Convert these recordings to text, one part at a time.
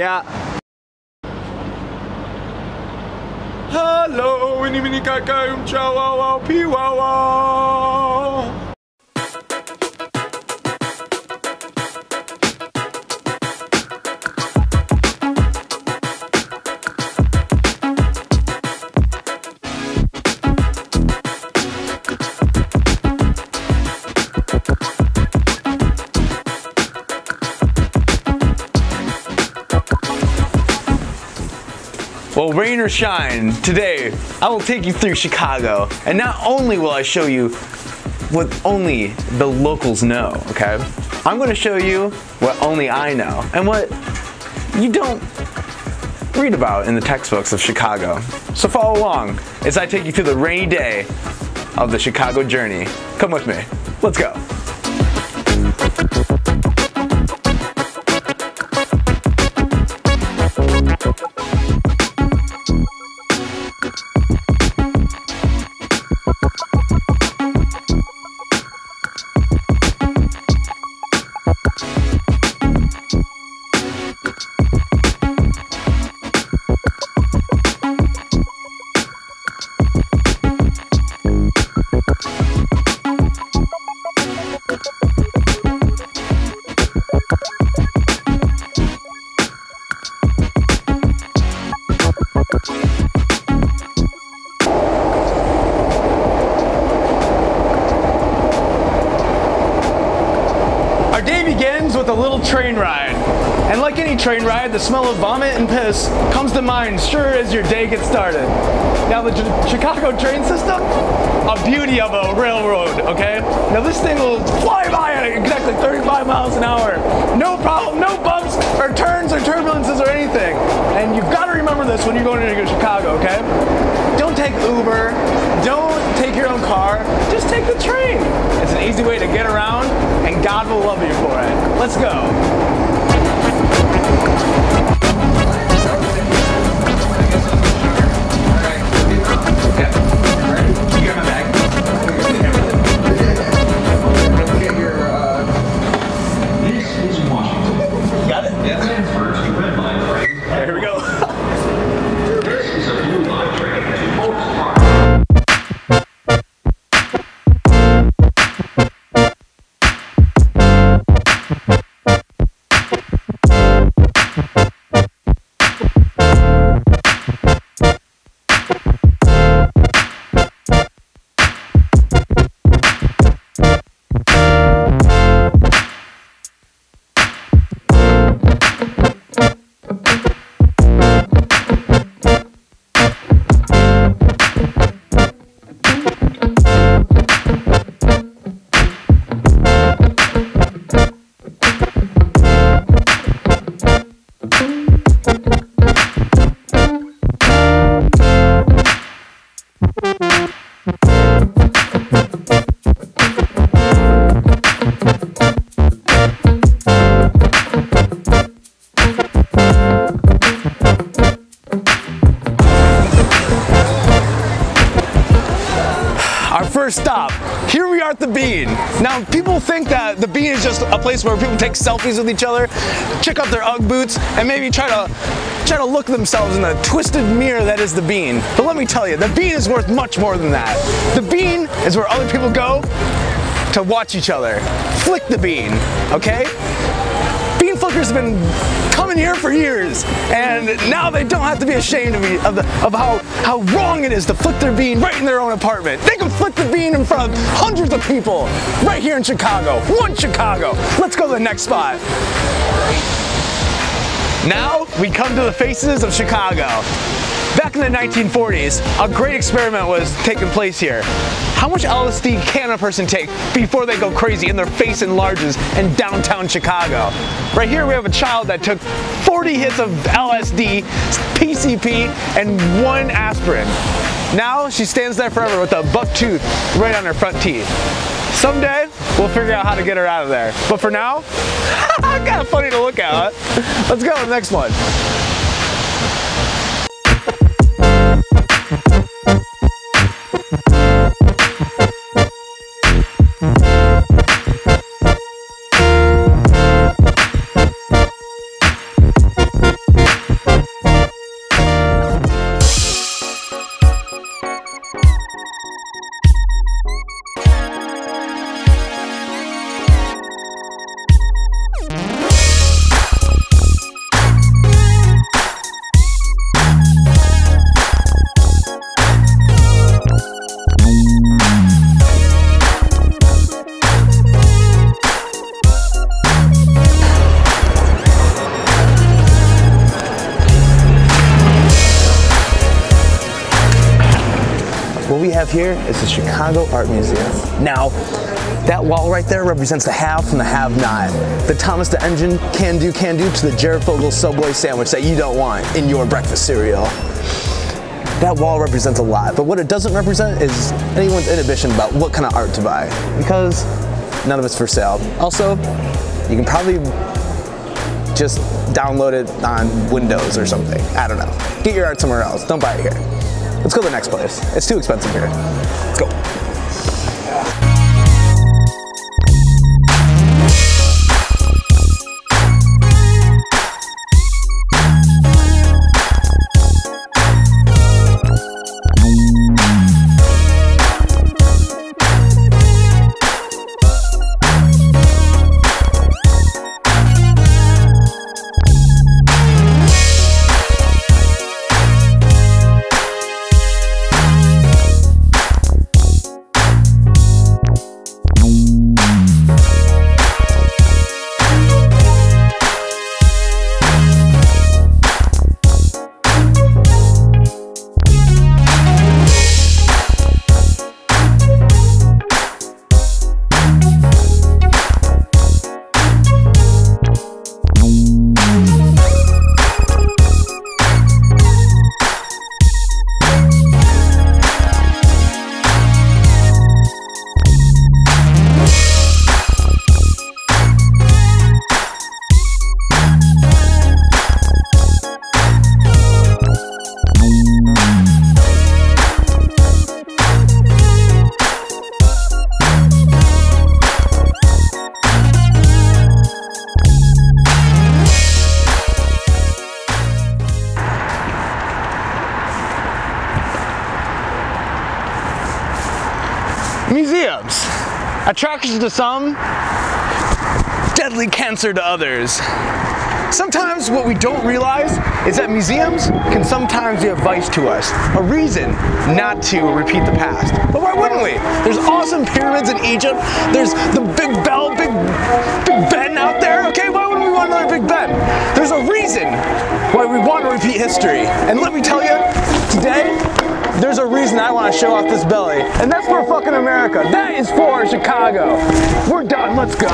Yeah. Hello, ini mini kakak chihuahua pihuahua. Well, rain or shine, today I will take you through Chicago, and not only will I show you what only the locals know, okay? I'm going to show you what only I know, and what you don't read about in the textbooks of Chicago. So follow along as I take you through the rainy day of the Chicago journey. Come with me. Let's go. Our day begins with a little train ride. And like any train ride, the smell of vomit and piss comes to mind sure as your day gets started. Now the Chicago train system, a beauty of a railroad, okay? Now this thing will fly by at exactly 35 miles an hour. No problem, no bumps or turns or turbulences or anything. And you've got to remember this when you're going into Chicago, okay? Don't take Uber, don't take your own car, just take the train. It's an easy way to get around, and God will love you for it. Let's go. Here we go. This is a blue line train to Oaks Park. First stop, here we are at the Bean. Now people think that the Bean is just a place where people take selfies with each other, check out their UGG boots, and maybe try to look themselves in the twisted mirror that is the Bean. But let me tell you, the Bean is worth much more than that. The Bean is where other people go to watch each other. Flick the Bean, okay? Bean flickers have been coming here for years, and now they don't have to be ashamed of how wrong it is to flick their bean right in their own apartment. They can flick the bean in front of hundreds of people right here in Chicago. One Chicago. Let's go to the next spot. Now we come to the faces of Chicago. Back in the 1940s, a great experiment was taking place here. How much LSD can a person take before they go crazy and their face enlarges in downtown Chicago? Right here we have a child that took 40 hits of LSD, PCP, and 1 aspirin. Now she stands there forever with a buck tooth right on her front teeth. Someday, we'll figure out how to get her out of there. But for now, kind of funny to look at, huh? Let's go to the next one. we have here is the Chicago Art Museum. Now, that wall right there represents the have from the have-not. The Thomas the Engine can-do to the Jared Fogle Subway sandwich that you don't want in your breakfast cereal. That wall represents a lot, but what it doesn't represent is anyone's inhibition about what kind of art to buy, because none of it's for sale. Also, you can probably just download it on Windows or something. I don't know. Get your art somewhere else. Don't buy it here. Let's go to the next place. It's too expensive here. Let's go. Museums. Attractions to some, deadly cancer to others. Sometimes what we don't realize is that museums can sometimes be a vice to us, a reason not to repeat the past. But why wouldn't we? There's awesome pyramids in Egypt. There's the Big Ben out there. Okay, why wouldn't we want another Big Ben? There's a reason why we want to repeat history. And let me tell you, today, there's a reason I want to show off this belly. And that's for fucking America. That is for Chicago. We're done, let's go.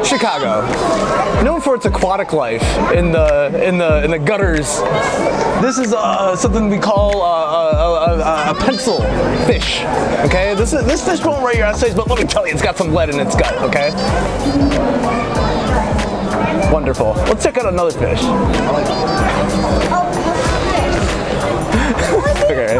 Chicago, known for its aquatic life in the gutters. This is something we call a pencil fish. Okay, this fish won't write your essays, but let me tell you, it's got some lead in its gut. Okay, wonderful. Let's check out another fish. Okay.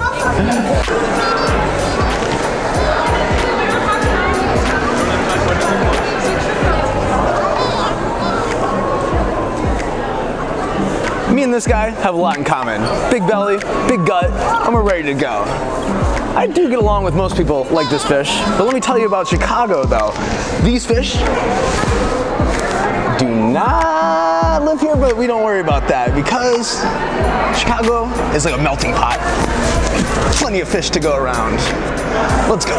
Me and this guy have a lot in common. Big belly, big gut, and we're ready to go. I do get along with most people like this fish, but let me tell you about Chicago though. These fish do not live here, but we don't worry about that because Chicago is like a melting pot. Plenty of fish to go around. Let's go.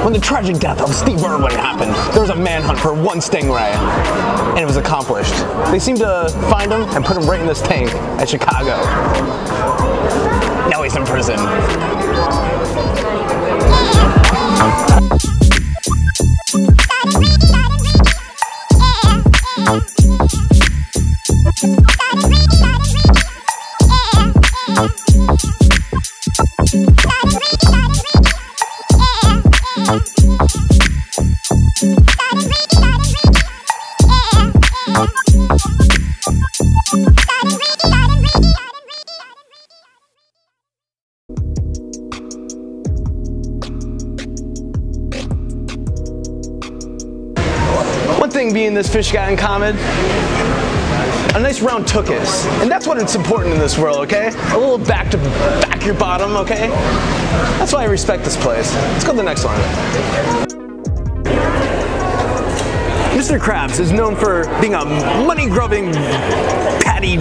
When the tragic death of Steve Irwin happened, there was a manhunt for one stingray, and it was accomplished. They seemed to find him and put him right in this tank at Chicago. Now he's in prison. One thing me and this fish got in common, a nice round tuchus. And that's what it's important in this world, okay? A little back to back your bottom, okay? That's why I respect this place. Let's go to the next one. Mr. Krabs is known for being a money-grubbing patty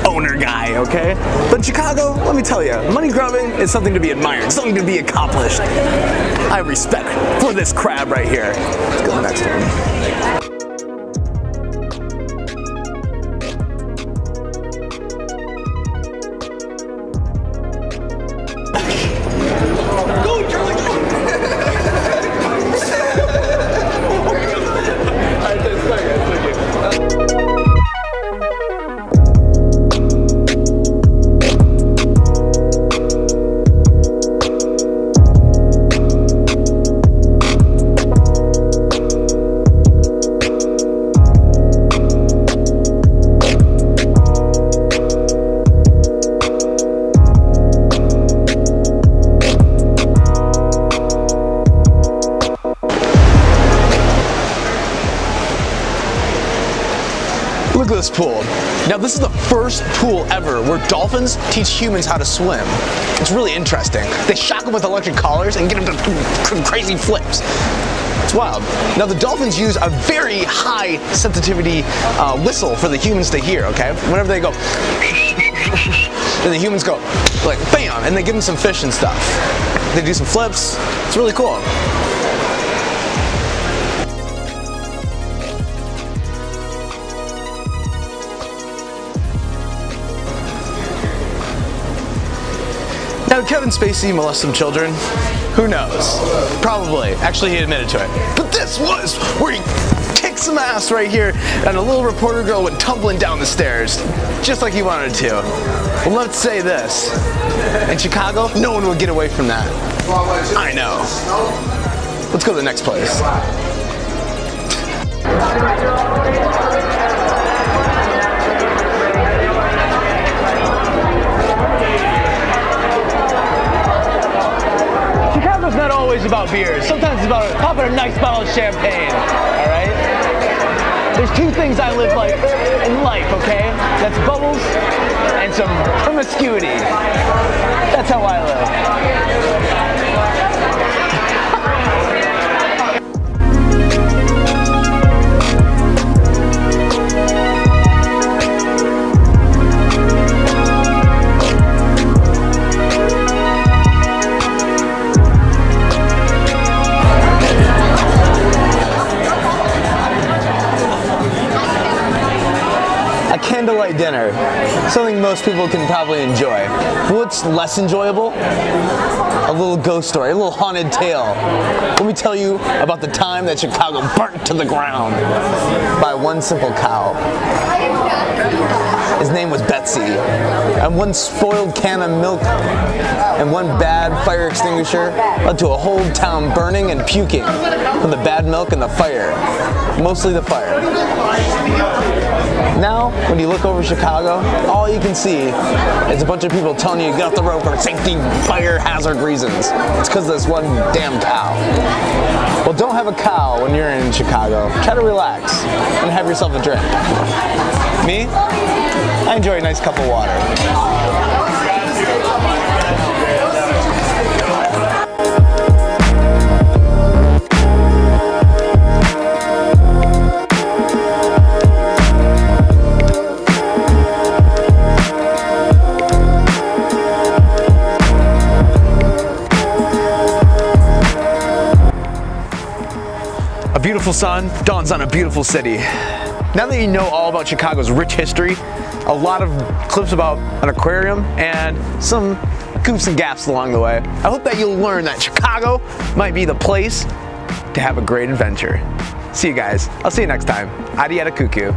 owner guy, okay? But in Chicago, let me tell you, money-grubbing is something to be admired, something to be accomplished. I have respect for this crab right here. Let's go to the next one. Look at this pool. Now this is the first pool ever where dolphins teach humans how to swim. It's really interesting. They shock them with electric collars and get them to crazy flips. It's wild. Now the dolphins use a very high sensitivity whistle for the humans to hear, okay? Whenever they go, and the humans go like bam, and they give them some fish and stuff. They do some flips. It's really cool. Now, did Kevin Spacey molest some children? Who knows? Probably. Actually, he admitted to it. But this was where he kicked some ass right here, and a little reporter girl went tumbling down the stairs, just like he wanted to. Well, let's say this. In Chicago, no one would get away from that. I know. Let's go to the next place. Chicago's not always about beer. Sometimes it's about popping a nice bottle of champagne, all right? There's two things I live like in life, okay? That's bubbles and some promiscuity. That's how I live. Candlelight dinner, something most people can probably enjoy. What's less enjoyable? A little ghost story, a little haunted tale. Let me tell you about the time that Chicago burnt to the ground by one simple cow. His name was Betsy, and one spoiled can of milk and one bad fire extinguisher led to a whole town burning and puking from the bad milk and the fire, mostly the fire. Now, when you look over Chicago, all you can see is a bunch of people telling you to get off the road for safety, fire hazard reasons. It's because of this one damn cow. Well, don't have a cow when you're in Chicago. Try to relax and have yourself a drink. Me? I enjoy a nice cup of water. A beautiful sun dawns on a beautiful city. Now that you know all about Chicago's rich history, a lot of clips about an aquarium, and some goofs and gaffs along the way, I hope that you'll learn that Chicago might be the place to have a great adventure. See you guys. I'll see you next time. Adiada cuckoo.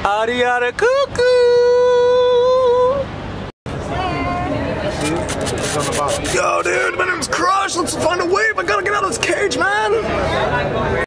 Adiada cuckoo! Yo, dude, my name's Crush. Let's find a wave. I gotta get out of this cage, man.